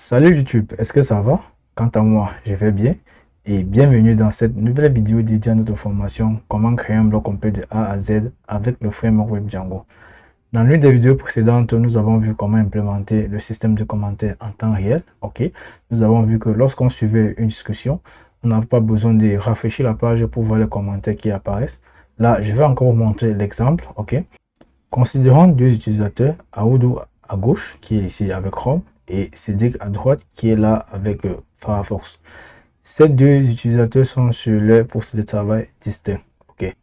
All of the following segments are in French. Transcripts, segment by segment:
Salut YouTube, est-ce que ça va? Quant à moi, je vais bien et bienvenue dans cette nouvelle vidéo dédiée à notre formation comment créer un bloc complet de A à Z avec le framework Web Django. Dans l'une des vidéos précédentes, nous avons vu comment implémenter le système de commentaires en temps réel. Ok, nous avons vu que lorsqu'on suivait une discussion, on n'a pas besoin de rafraîchir la page pour voir les commentaires qui apparaissent. Là, je vais encore vous montrer l'exemple. Ok, considérons deux utilisateurs, Aoudou à gauche qui est ici avec Chrome et Cédric à droite qui est là avec Firefox. Ces deux utilisateurs sont sur leur poste de travail distinct. Ok.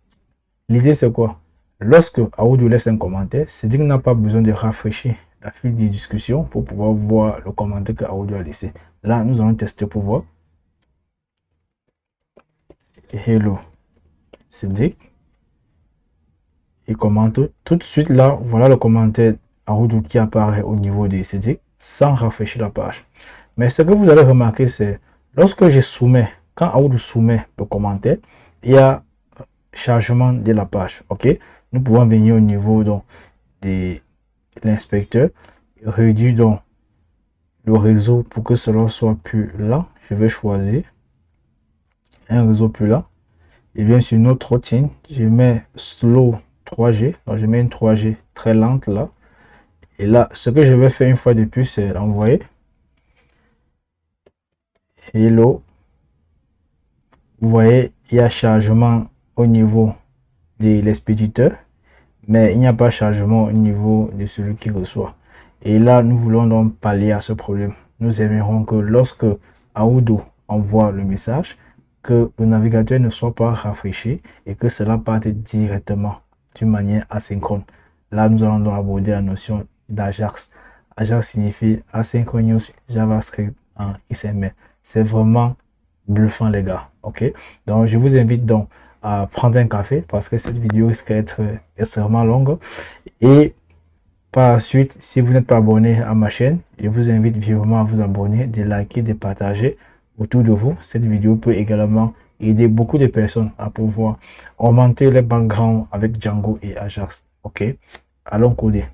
L'idée c'est quoi? Lorsque Aoudou laisse un commentaire, Cédric n'a pas besoin de rafraîchir la file de discussion pour pouvoir voir le commentaire que Aoudou a laissé. Là, nous allons tester pour voir. Hello Cédric. Il commente tout de suite là. Voilà le commentaire Aoudou qui apparaît au niveau de Cédric sans rafraîchir la page. Mais ce que vous allez remarquer, c'est lorsque je soumets, quand Aoudou soumet le commentaire, il y a chargement de la page. Ok, nous pouvons venir au niveau donc de l'inspecteur, réduire donc le réseau pour que cela soit plus lent. Je vais choisir un réseau plus lent et bien sur notre routine, je mets slow 3G, donc je mets une 3G très lente là. Et là, ce que je vais faire une fois de plus, c'est envoyer hello. Vous voyez, il y a chargement au niveau de l'expéditeur, mais il n'y a pas chargement au niveau de celui qui reçoit. Et là, nous voulons donc pallier à ce problème. Nous aimerons que lorsque Aoudou envoie le message, que le navigateur ne soit pas rafraîchi et que cela parte directement d'une manière asynchrone. Là, nous allons donc aborder la notion d'Ajax. Ajax signifie Asynchronous JavaScript en XML. C'est vraiment bluffant les gars. Ok, donc je vous invite donc à prendre un café parce que cette vidéo risque d'être extrêmement longue. Et par la suite, si vous n'êtes pas abonné à ma chaîne, je vous invite vivement à vous abonner, de liker, de partager autour de vous. Cette vidéo peut également aider beaucoup de personnes à pouvoir augmenter les backgrounds avec Django et Ajax. Ok, allons coder.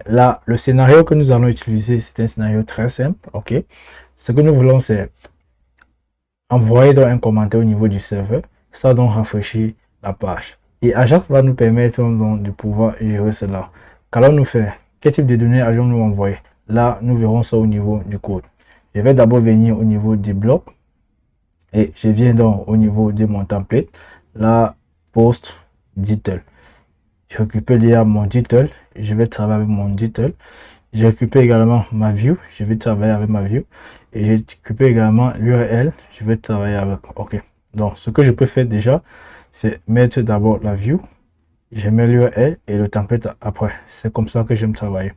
Là, le scénario que nous allons utiliser, c'est un scénario très simple. Ok, ce que nous voulons, c'est envoyer donc un commentaire au niveau du serveur, ça donc rafraîchir la page. Et Ajax va nous permettre donc de pouvoir gérer cela. Qu'allons-nous faire? Quel type de données allons-nous envoyer? Là, nous verrons ça au niveau du code. Je vais d'abord venir au niveau du bloc et je viens donc au niveau de mon template. Là, post title. Je récupère déjà mon title. Je vais travailler avec mon title. Je récupère également ma view. Je vais travailler avec ma view. Et je récupère également l'URL. Je vais travailler avec. Ok. Donc, ce que je peux faire déjà, c'est mettre d'abord la view. Je mets l'URL et le template après. C'est comme ça que j'aime travailler.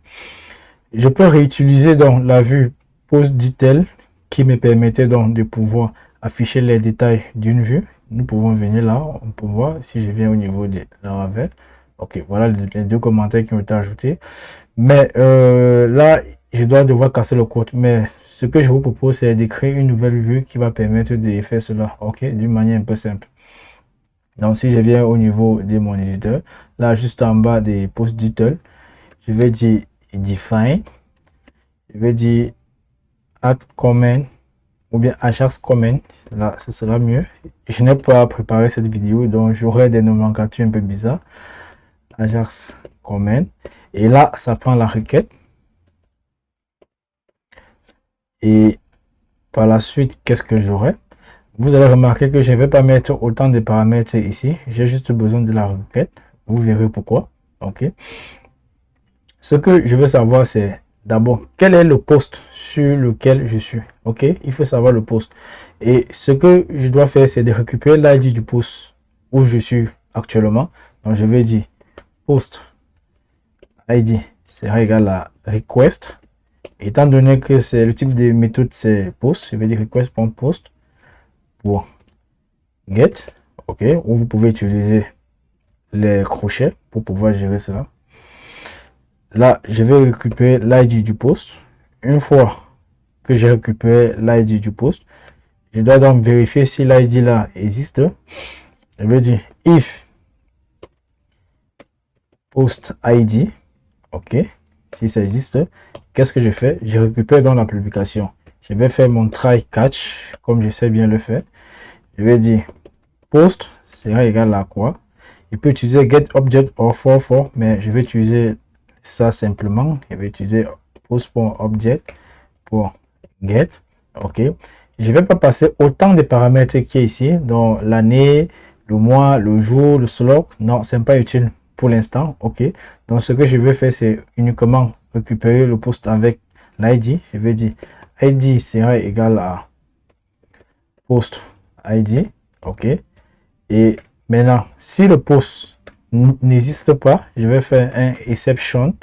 Je peux réutiliser donc la vue post detail qui me permettait donc de pouvoir afficher les détails d'une vue. Nous pouvons venir là. On peut voir si je viens au niveau de la Ravel. Ok, voilà les deux commentaires qui ont été ajoutés. Mais là, je dois devoir casser le code. Mais ce que je vous propose, c'est de créer une nouvelle vue qui va permettre de faire cela, ok, d'une manière un peu simple. Donc, si je viens au niveau de mon éditeur, là, juste en bas des post detail, je vais dire define, je vais dire add comment ou bien Ajax comment. Là, ce sera mieux. Je n'ai pas préparé cette vidéo, donc j'aurai des nomenclatures un peu bizarres. Ajax comment. Et là, ça prend la requête. Et par la suite, qu'est-ce que j'aurai? Vous allez remarquer que je ne vais pas mettre autant de paramètres ici. J'ai juste besoin de la requête. Vous verrez pourquoi. Ok. Ce que je veux savoir, c'est d'abord quel est le poste sur lequel je suis. Ok. Il faut savoir le poste. Et ce que je dois faire, c'est de récupérer l'ID du poste où je suis actuellement. Donc, je vais dire post ID sera égal à request. Étant donné que c'est le type de méthode, c'est post, je vais dire request.post pour get, ok, ou vous pouvez utiliser les crochets pour pouvoir gérer cela. Là, je vais récupérer l'ID du post. Une fois que j'ai récupéré l'ID du post, je dois donc vérifier si l'ID là existe. Je vais dire if post ID, ok, si ça existe, qu'est-ce que je fais? Je récupère dans la publication. Je vais faire mon try catch, comme je sais bien le faire. Je vais dire post sera égal à quoi? Je peux utiliser get object or for, mais je vais utiliser ça simplement. Je vais utiliser post.object pour get. OK. Je vais pas passer autant de paramètres qu'il y a ici, donc l'année, le mois, le jour, le slot. Non, c'est pas utile pour l'instant. OK. Donc ce que je vais faire, c'est uniquement récupérer le post avec l'ID. Je vais dire ID sera égal à post ID. OK. Et maintenant, si le post n'existe pas, je vais faire un exception.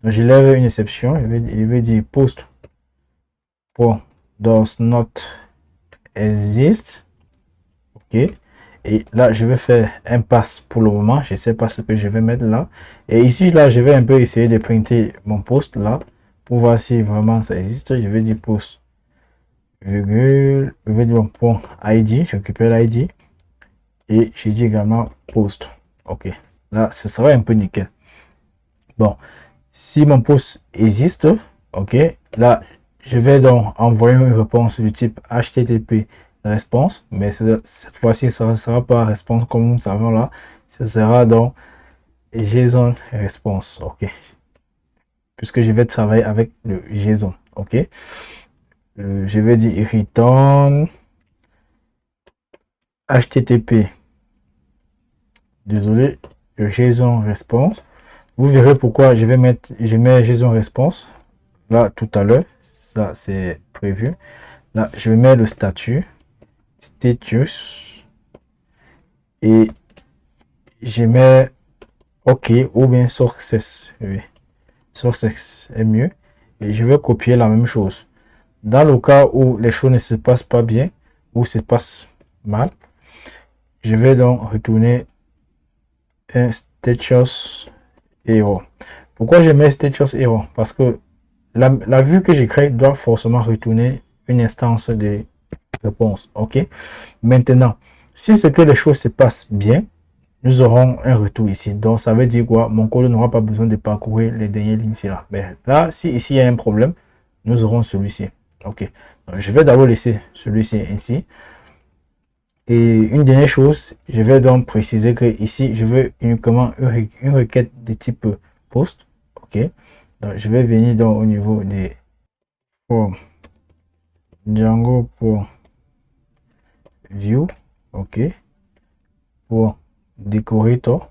Donc je lève une exception. Je vais dire post does not exist. OK. Et là, je vais faire un pass pour le moment. Je ne sais pas ce que je vais mettre là. Et ici, là, je vais un peu essayer de printer mon post là pour voir si vraiment ça existe. Je vais dire post virgule. Je vais dire mon point ID. Je récupère l'ID. Et je dis également post. OK. Là, ce sera un peu nickel. Bon. Si mon post existe, OK. Là, je vais donc envoyer une réponse du type HTTP réponse, mais cette fois-ci, ça ne sera pas réponse comme nous savons là. Ce sera donc JSON réponse. OK. Puisque je vais travailler avec le JSON. OK. Je vais dire return HTTP. Désolé, le JSON response. Vous verrez pourquoi je mets JSON response là tout à l'heure. Ça c'est prévu. Là, je vais mettre le statut status et je mets OK ou bien success. Oui. Success est mieux. Et je vais copier la même chose. Dans le cas où les choses ne se passent pas bien ou se passent mal, je vais donc retourner un status error. Pourquoi je mets status error? Parce que la vue que j'ai créée doit forcément retourner une instance de réponse. OK. Maintenant, si c'est que les choses se passent bien, nous aurons un retour ici. Donc, ça veut dire quoi? Mon code n'aura pas besoin de parcourir les dernières lignes ici là. Mais là, si ici il y a un problème, nous aurons celui-ci. OK. Donc, je vais d'abord laisser celui-ci ainsi. Et une dernière chose, je vais donc préciser que ici, je veux uniquement une requête de type post. OK. Donc, je vais venir donc au niveau des formes Django pour view. OK. Pour decorator.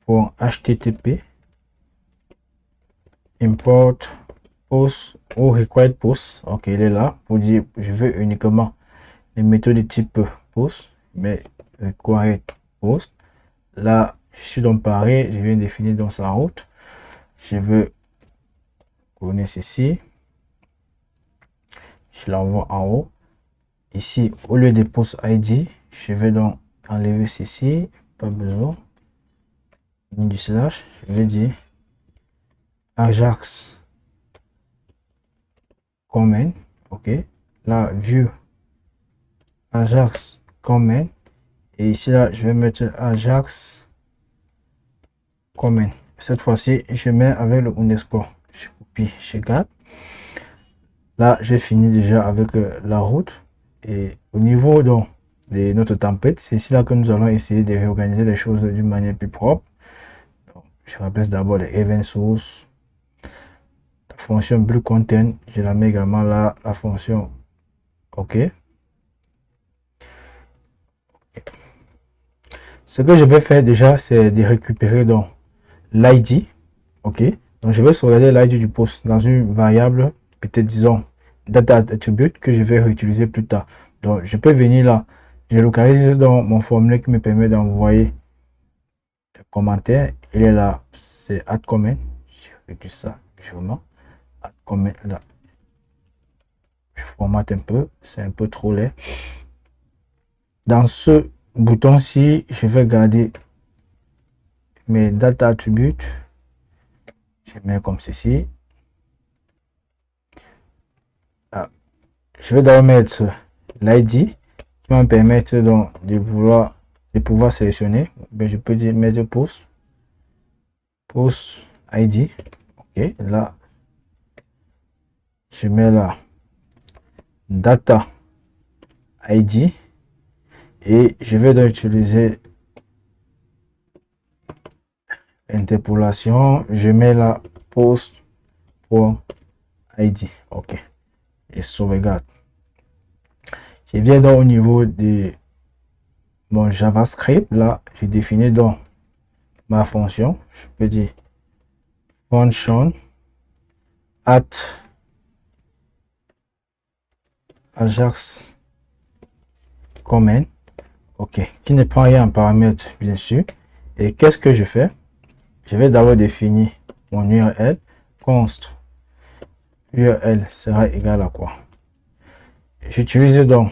Pour HTTP. Import post ou required post. OK, il est là pour dire je veux uniquement les méthodes de type post, mais required post. Là, je suis donc pareil, je viens définir dans sa route. Je veux connaître ceci. Je l'envoie en haut. Ici, au lieu de post ID, je vais donc enlever ceci. Pas besoin. Du slash, je vais dire Ajax comment. OK. Là, view Ajax comment. Et ici, là, je vais mettre Ajax comment. Cette fois-ci, je mets avec le underscore. Je copie, je garde. Là, j'ai fini déjà avec la route. Et au niveau donc, de notre template, c'est ici là que nous allons essayer de réorganiser les choses d'une manière plus propre. Donc, je remplace d'abord les event source. La fonction blue content, je la mets également là. La fonction OK. Ce que je vais faire déjà, c'est de récupérer donc l'ID. OK. Donc, je vais sauvegarder l'ID du post dans une variable, peut-être disons data attribute que je vais réutiliser plus tard. Donc, je peux venir là. Je localise dans mon formulaire qui me permet d'envoyer les commentaires. Il est là, c'est add comment. Je réduis ça légèrement. Add comment là. Je formate un peu, c'est un peu trop laid. Dans ce bouton-ci, je vais garder mes data attributes. Je mets comme ceci. Là. Je vais d'abord mettre l'ID qui va me permettre donc de pouvoir sélectionner. Ben, je peux dire mettre post. post ID. Ok, là, je mets là data ID et je vais donc utiliser interpolation. Je mets là post.id. Ok, et sauvegarde. Je viens donc au niveau de mon JavaScript. Là, je définis donc ma fonction. Je peux dire function at Ajax comment. Ok, qui ne prend rien en paramètre, bien sûr. Et qu'est-ce que je fais? Je vais d'abord définir mon URL. Const URL sera égal à quoi? J'utilise donc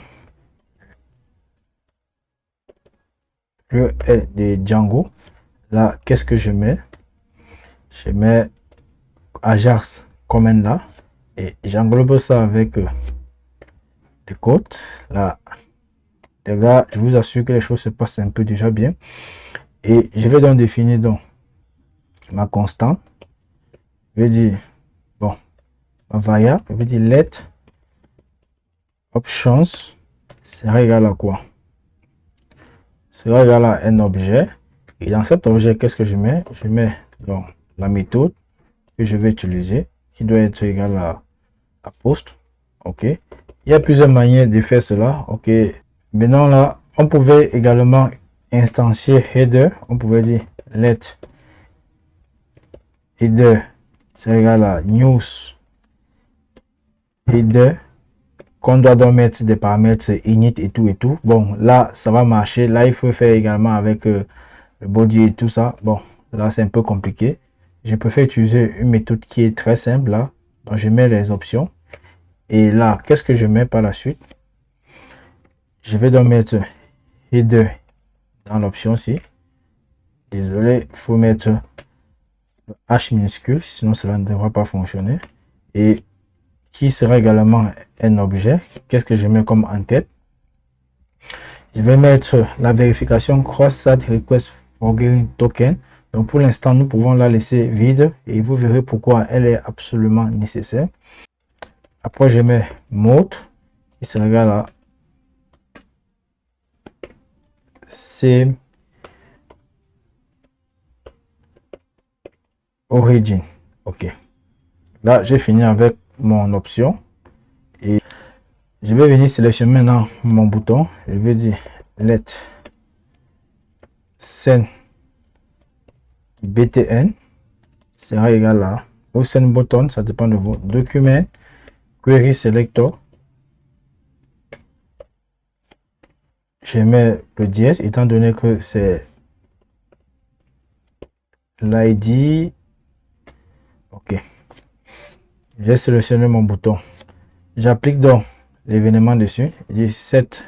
l'URL de Django. Là, qu'est-ce que je mets? Je mets Ajax comment là. Et j'englobe ça avec les côtes. Là, les gars, je vous assure que les choses se passent un peu déjà bien. Et je vais donc définir donc ma constante. Je vais dire, bon, ma variable, je vais dire let options sera égal à quoi? Sera égal à un objet. Et dans cet objet, qu'est-ce que je mets? Je mets donc la méthode que je vais utiliser, qui doit être égale à post. Ok. Il y a plusieurs manières de faire cela. Ok. Maintenant là, on pouvait également instancier header. On pouvait dire let header c'est égal à news header, qu'on doit donc mettre des paramètres init et tout et tout. Bon, là, ça va marcher. Là, il faut faire également avec le body et tout ça. Bon, là, c'est un peu compliqué. Je préfère utiliser une méthode qui est très simple là. Donc, je mets les options. Et là, qu'est-ce que je mets par la suite? Je vais donc mettre header dans l'option ci. Désolé, il faut mettre le H minuscule, sinon cela ne devra pas fonctionner. Et qui sera également un objet. Qu'est-ce que je mets comme en tête? Je vais mettre la vérification cross-site request forgetting token. Donc pour l'instant, nous pouvons la laisser vide et vous verrez pourquoi elle est absolument nécessaire. Après, je mets mode qui sera égal à same origin. Ok. Là, j'ai fini avec mon option et je vais venir sélectionner maintenant mon bouton. Je vais dire let send btn sera égal à ou send button, ça dépend de vous. Document query selector. Je mets le dièse étant donné que c'est l'ID. Ok. J'ai sélectionné mon bouton. J'applique donc l'événement dessus. Je dis set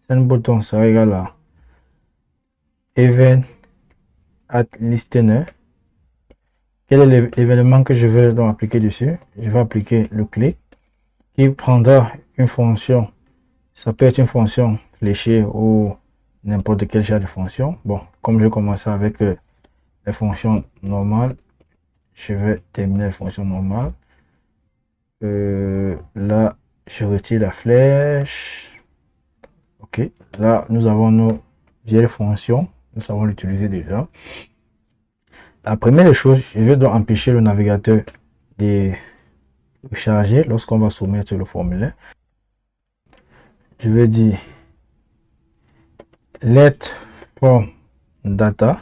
send button sera égal à event at listener. Quel est l'événement que je veux donc appliquer dessus? Je vais appliquer le clic qui prendra une fonction. Ça peut être une fonction fléchée ou n'importe quel genre de fonction. Bon, comme je commence avec les fonctions normales, je vais terminer les fonctions normales. Là, je retire la flèche. Ok, là, nous avons nos vieilles fonctions. Nous savons l'utiliser déjà. La première des choses, je vais donc empêcher le navigateur de charger lorsqu'on va soumettre le formulaire. Je vais dire let from data.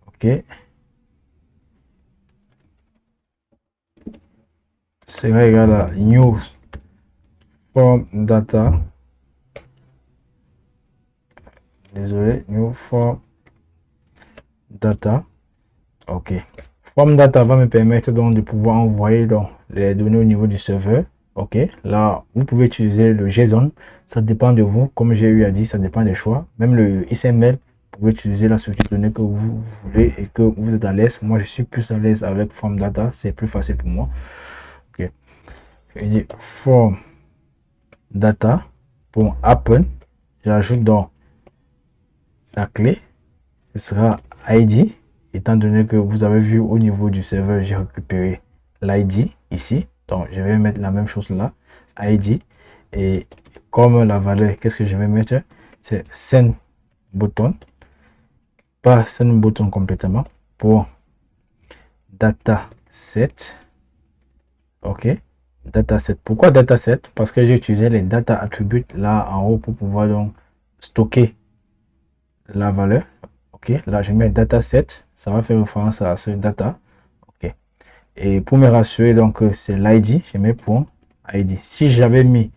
Ok. Sera égal à new form data. Désolé, new form data. Ok. Form data va me permettre donc de pouvoir envoyer donc les données au niveau du serveur. Ok. Là, vous pouvez utiliser le JSON. Ça dépend de vous. Comme j'ai eu à dire, ça dépend des choix. Même le XML, vous pouvez utiliser la structure de données que vous voulez et que vous êtes à l'aise. Moi, je suis plus à l'aise avec form data. C'est plus facile pour moi. Ok. Je dis form data pour happen. J'ajoute donc la clé. Ce sera ID. étant donné que vous avez vu au niveau du serveur, j'ai récupéré l'ID ici. Donc, je vais mettre la même chose là, ID. Et comme la valeur, qu'est-ce que je vais mettre? C'est send button. Pas send button complètement. Pour dataset. OK. Dataset. Pourquoi dataset? Parce que j'ai utilisé les data attributes là en haut pour pouvoir donc stocker la valeur. OK. Là, je mets dataset. Ça va faire référence à ce data. OK. Et pour me rassurer, donc, c'est l'ID. Je mets point ID. Si j'avais mis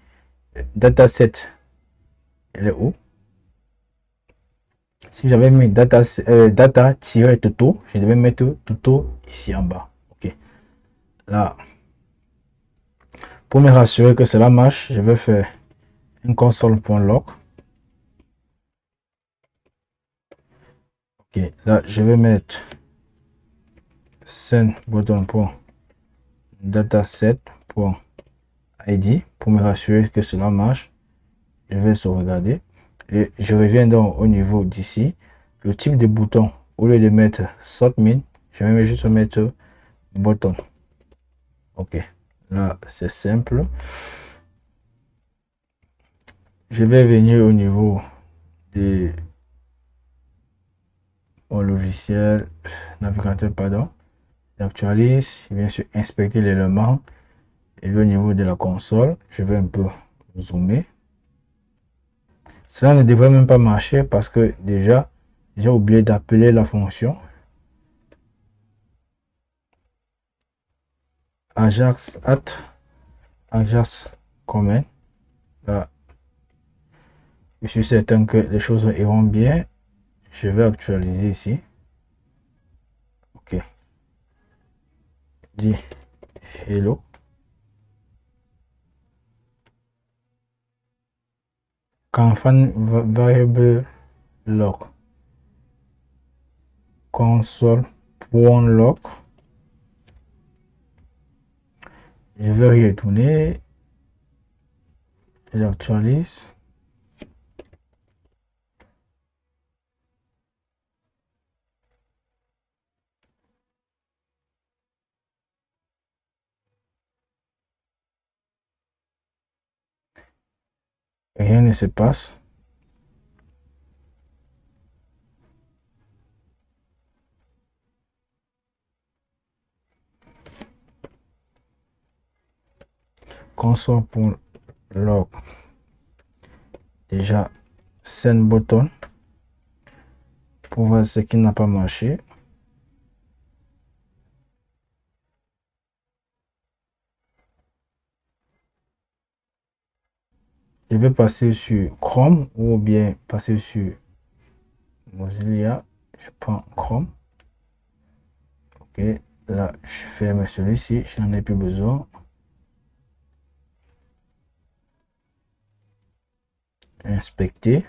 dataset, elle est où? Si j'avais mis data-toto, je devais mettre toto ici en bas. OK. Là, pour me rassurer que cela marche, je vais faire un console.log. OK. Là, je vais mettre send button.dataset.id pour me rassurer que cela marche. Je vais sauvegarder et je reviens donc au niveau d'ici. Le type de bouton, au lieu de mettre submit, je vais juste mettre button. OK. Là, c'est simple. Je vais venir au niveau de mon logiciel, navigateur, pardon. J'actualise, je viens sur inspecter l'élément. Et au niveau de la console, je vais un peu zoomer. Cela ne devrait même pas marcher parce que déjà, j'ai oublié d'appeler la fonction Ajax comment. Là, je suis certain que les choses iront bien. Je vais actualiser ici. OK. Dit hello. Confirm variable log console.log. Je vais y retourner. J'actualise. Rien ne se passe. Console.log. Déjà, send button pour voir ce qui n'a pas marché. Je vais passer sur Chrome ou bien passer sur Mozilla. Je prends Chrome. OK. Là, je ferme celui-ci. Je n'en ai plus besoin. Inspecter.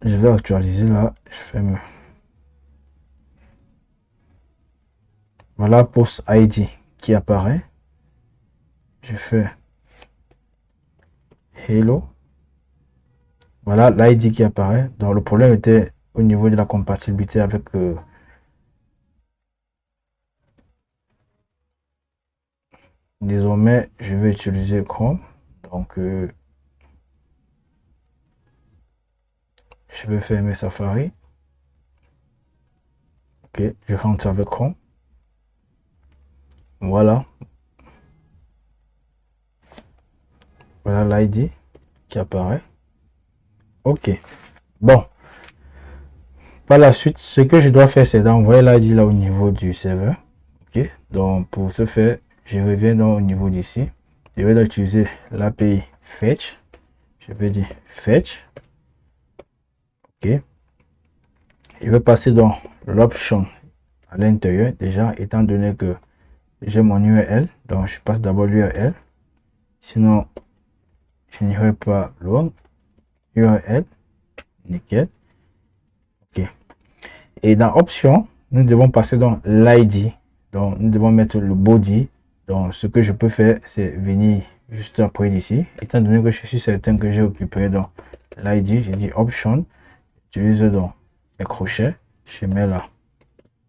Je vais actualiser là. Je ferme. Voilà post ID qui apparaît. Je fais hello. Voilà l'ID qui apparaît. Donc le problème était au niveau de la compatibilité avec désormais je vais utiliser Chrome. Donc je vais fermer Safari. OK, je rentre avec Chrome. Voilà. Voilà l'ID qui apparaît. OK. Bon. Par la suite, ce que je dois faire, c'est d'envoyer l'ID là au niveau du serveur. OK. Donc pour ce faire, je reviens donc au niveau d'ici. Je vais utiliser l'API fetch. Je vais dire fetch. OK. Je vais passer dans l'option à l'intérieur. Déjà, étant donné que j'ai mon URL, donc je passe d'abord l'URL. Sinon, je n'irai pas loin. URL. Nickel. OK. Et dans option, nous devons passer dans l'ID. Donc, nous devons mettre le body. Donc, ce que je peux faire, c'est venir juste après d'ici. Étant donné que je suis certain que j'ai occupé dans l'ID, j'ai dit option. J'utilise donc les crochets. Je mets là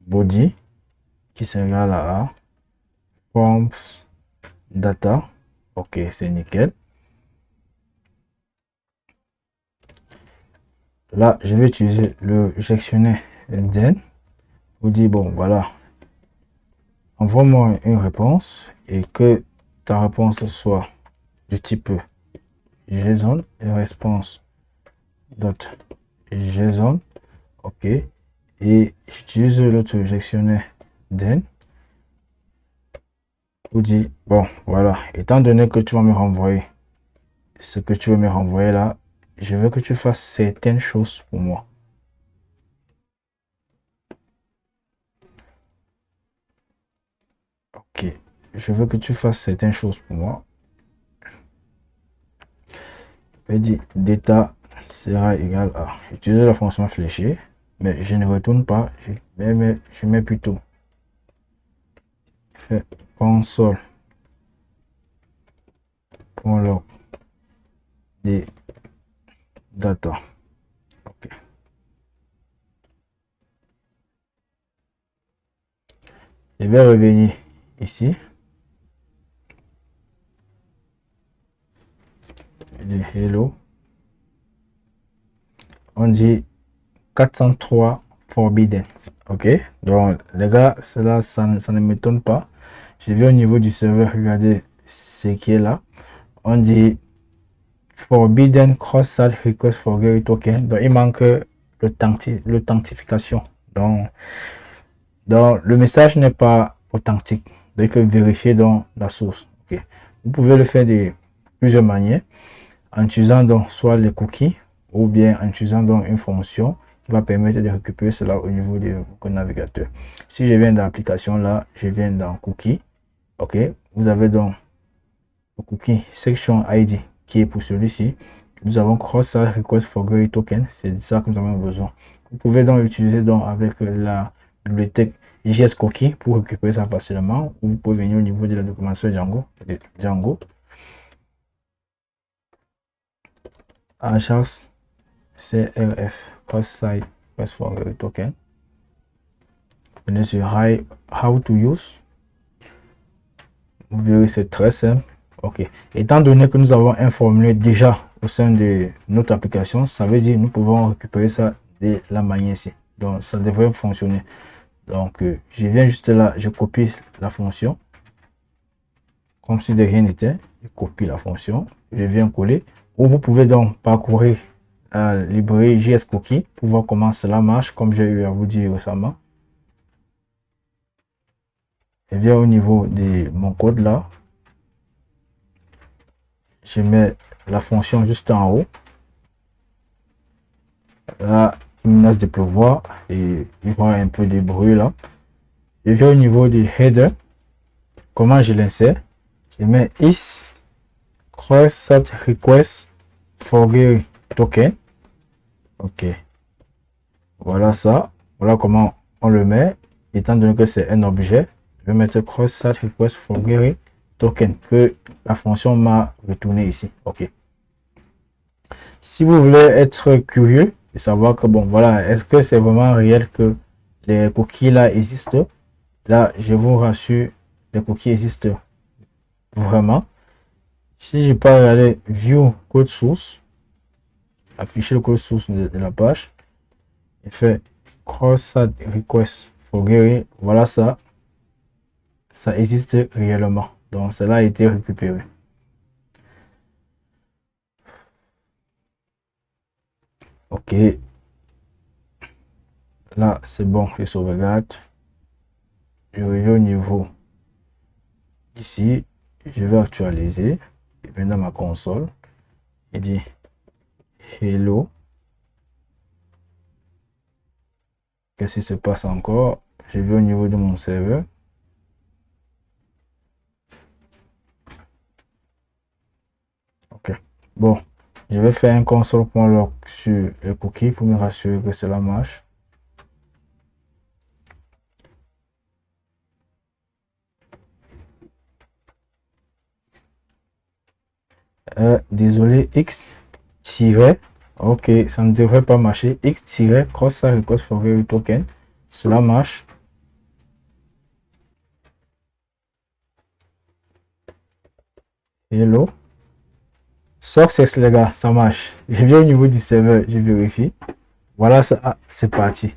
body qui sera là à forms data. Ok, c'est nickel. Là, je vais utiliser le gestionnaire then. Vous dit bon, voilà, envoie-moi une réponse et que ta réponse soit du type JSON et réponse .json. Ok, et j'utilise l'autre gestionnaire then. Vous dit bon, voilà, étant donné que tu vas me renvoyer ce que tu veux me renvoyer là, je veux que tu fasses certaines choses pour moi. Ok, je veux que tu fasses certaines choses pour moi. Je dis data sera égal à utiliser la fonction fléchée, mais je ne retourne pas, je mets plutôt fait console.log des data. Ok. Je vais revenir ici. Je dis hello. On dit 403 forbidden. Ok, donc les gars, cela ça ne m'étonne pas. Je vais au niveau du serveur regarder ce qui est là. On dit forbidden cross-site request forgery token. Donc il manque l'authentification. Donc le message n'est pas authentique. Donc il faut vérifier dans la source. Ok, vous pouvez le faire de plusieurs manières en utilisant donc soit les cookies ou bien en utilisant donc une fonction qui va permettre de récupérer cela au niveau de votre navigateur. Si je viens dans l'application là, je viens dans cookie. Ok, vous avez donc le cookie section ID qui est pour celui-ci. Nous avons cross-site request forgery token, c'est ça que nous avons besoin. Vous pouvez donc utiliser donc avec la bibliothèque JS Cookie pour récupérer ça facilement, ou vous pouvez venir au niveau de la documentation Django. Ajax CRF cross-site request forgery token. Venez sur how to use. Vous verrez, c'est très simple. Ok, étant donné que nous avons un formulaire déjà au sein de notre application, ça veut dire que nous pouvons récupérer ça de la manière ici. Donc ça devrait fonctionner. Donc je viens juste là, je copie la fonction comme si de rien n'était. Je copie la fonction, je viens coller. Ou vous pouvez donc parcourir la librairie JS Cookie pour voir comment cela marche, comme j'ai eu à vous dire récemment. Je viens au niveau de mon code là. Je mets la fonction juste en haut. Là, il menace de pleuvoir et il va y avoir un peu de bruit là. Je viens au niveau du header. Comment je l'insère? Je mets is cross-site request forgery token. Ok. Voilà ça. Voilà comment on le met. Étant donné que c'est un objet, je vais mettre cross-site request forgery token que la fonction m'a retourné ici. Ok. Si vous voulez être curieux et savoir que bon voilà, est-ce que c'est vraiment réel que les cookies là existent, là je vous rassure, les cookies existent vraiment. Si je peux aller view code source, afficher le code source de la page et faire cross-site request forgery, voilà ça existe réellement, donc cela a été récupéré. Ok, là c'est bon, je sauvegarde. Je reviens au niveau ici, je vais actualiser. Je viens dans ma console. Il dit hello. Qu'est-ce qui se passe encore? Je vais au niveau de mon serveur. Ok. Bon, je vais faire un console.log sur le cookie pour me rassurer que cela marche. Désolé, X Ok, ça ne devrait pas marcher. X-cross request for very token. Cela marche. Hello. Success, les gars, ça marche. Je viens au niveau du serveur, je vérifie. Voilà, c'est parti.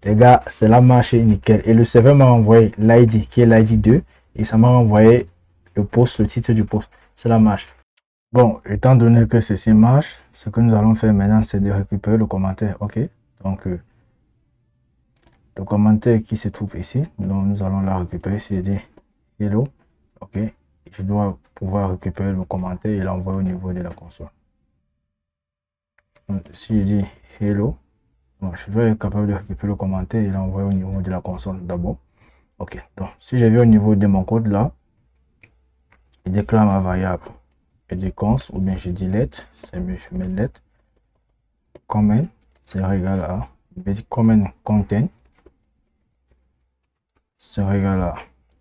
Les gars, cela marche nickel. Et le serveur m'a envoyé l'ID qui est l'ID 2 et ça m'a envoyé le post, le titre du post. Cela marche. Bon, étant donné que ceci marche, ce que nous allons faire maintenant, c'est de récupérer le commentaire. Ok, donc le commentaire qui se trouve ici, donc nous allons la récupérer. Si je dis hello, ok, je dois pouvoir récupérer le commentaire et l'envoyer au niveau de la console. Donc, si je dis hello, bon, je dois être capable de récupérer le commentaire et l'envoyer au niveau de la console d'abord. Ok, donc si je vais au niveau de mon code là, je déclare ma variable. Je dis const ou bien je dis let, c'est mieux, je mets let. Comment, c'est égal à, je dis comment content, c'est égal à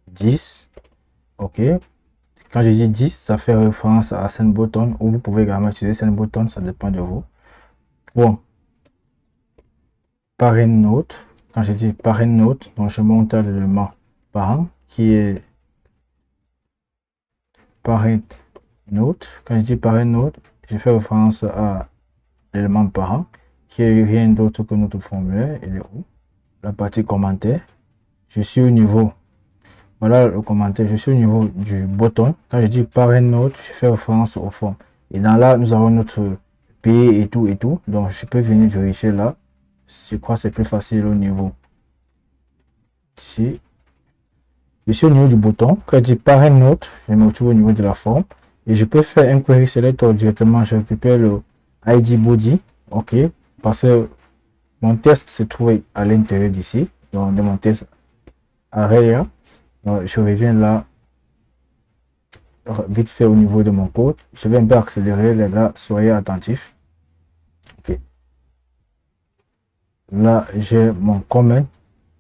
10. Ok, quand je dis 10, ça fait référence à SendButton ou vous pouvez également utiliser SendButton, ça dépend de vous. Bon, parent note, quand je dis parent note, donc je monte l'élément parent qui est parent note. Quand je dis parent note, je fais référence à l'élément parent qui est rien d'autre que notre formulaire. Il est où? La partie commentaire. Je suis au niveau, voilà le commentaire, je suis au niveau du bouton. Quand je dis parent note, je fais référence aux formes. Et dans là, nous avons notre pays et tout et tout. Donc, je peux venir vérifier là. Je crois que c'est plus facile au niveau ici. Je suis au niveau du bouton. Quand je dis parent note, je me retrouve au niveau de la forme. Et je peux faire un query selector directement. Je récupère le ID body. OK. Parce que mon test se trouve à l'intérieur d'ici. Donc, de mon test area. Donc, je reviens là. Vite fait au niveau de mon code. Je vais un peu accélérer, les gars. Soyez attentifs. OK. Là, j'ai mon comment.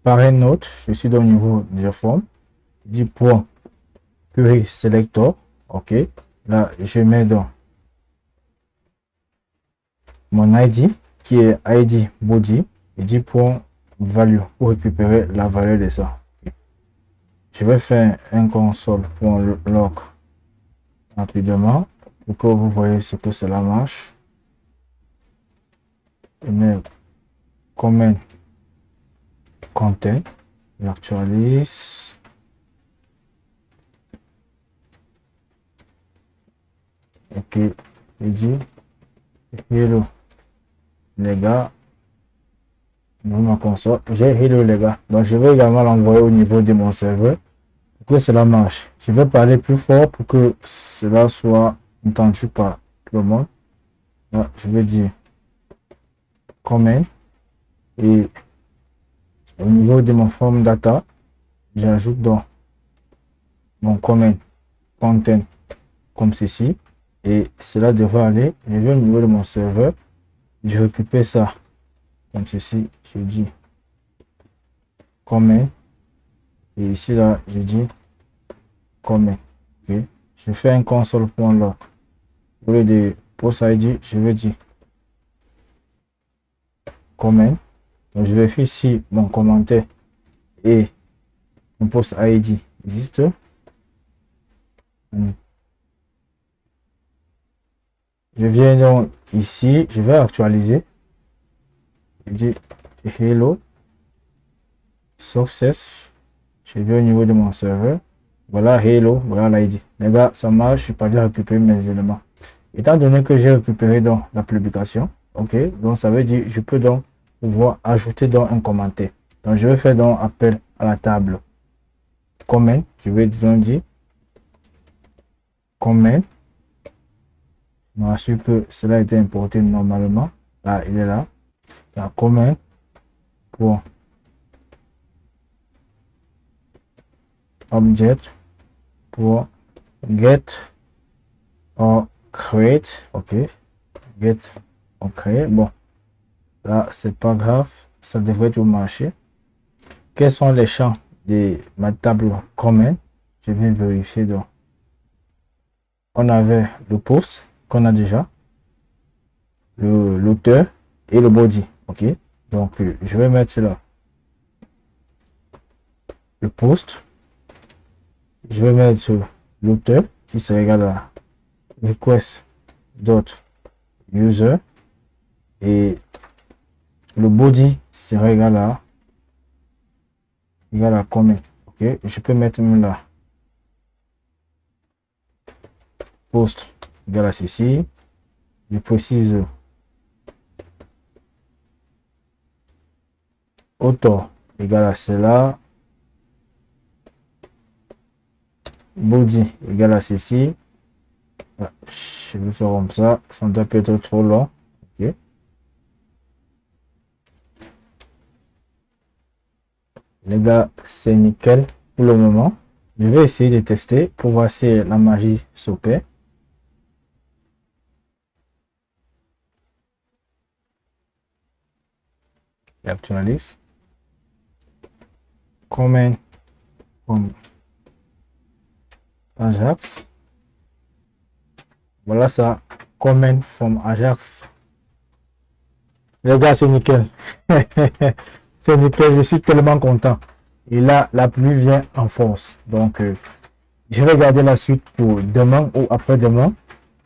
Parent note. Je suis au niveau de la forme. Du point query selector. OK. Là, je mets dans mon ID qui est ID body et 10 points value pour récupérer la valeur de ça. Okay. Je vais faire un console.log rapidement pour que vous voyez ce que cela marche. Je mets comment content, j'actualise. Ok, je dis hello les gars. Dans ma console, j'ai hello les gars. Donc je vais également l'envoyer au niveau de mon serveur pour que cela marche. Je vais parler plus fort pour que cela soit entendu par tout le monde. Là, je vais dire comment et au niveau de mon form data, j'ajoute dans mon comment content comme ceci et cela devrait aller. Je vais au niveau de mon serveur, je récupère ça comme ceci, je dis comment et ici là je dis comment. Ok, je fais un console.log au lieu de post id, je vais dire comment. Donc je vérifie si mon commentaire et mon post id existe. Je viens donc ici, je vais actualiser. Je dis hello success. Je vais au niveau de mon serveur. Voilà hello, voilà l'ID. Les gars, ça marche, je suis pas bien récupérer mes éléments. Étant donné que j'ai récupéré dans la publication, ok, donc ça veut dire je peux donc pouvoir ajouter dans un commentaire. Donc je vais faire donc appel à la table comment. Je vais disons dire comment. Je m'assure que cela a été importé normalement. Là, il est là. La comment pour object pour get or create. Ok, get or create. Bon, là, c'est pas grave. Ça devrait tout marcher. Quels sont les champs de ma table comment? Je viens vérifier donc. On avait le post qu'on a déjà. l'auteur et le body. OK? Donc, je vais mettre cela. Le post. Je vais mettre l'auteur qui sera égal à request.user et le body sera égal à comment. OK? Je peux mettre même là. Post égal à ceci. Je précise auteur égal à cela. Body égal à ceci. Je vais faire comme ça ne doit pas être trop long. OK? Les gars, c'est nickel pour le moment. Je vais essayer de tester pour voir si la magie s'opère. Actualise. Comment from Ajax. Voilà ça. Comment from Ajax. Les gars, c'est nickel. C'est nickel. Je suis tellement content. Et là, la pluie vient en force. Donc, je vais garder la suite pour demain ou après-demain.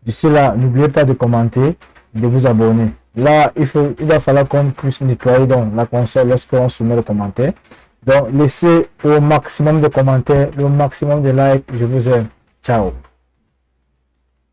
D'ici là, n'oubliez pas de commenter, de vous abonner. Là, il va falloir qu'on puisse nettoyer donc la console lorsqu'on soumet le commentaire. Donc, laissez au maximum de commentaires, le maximum de likes. Je vous aime. Ciao.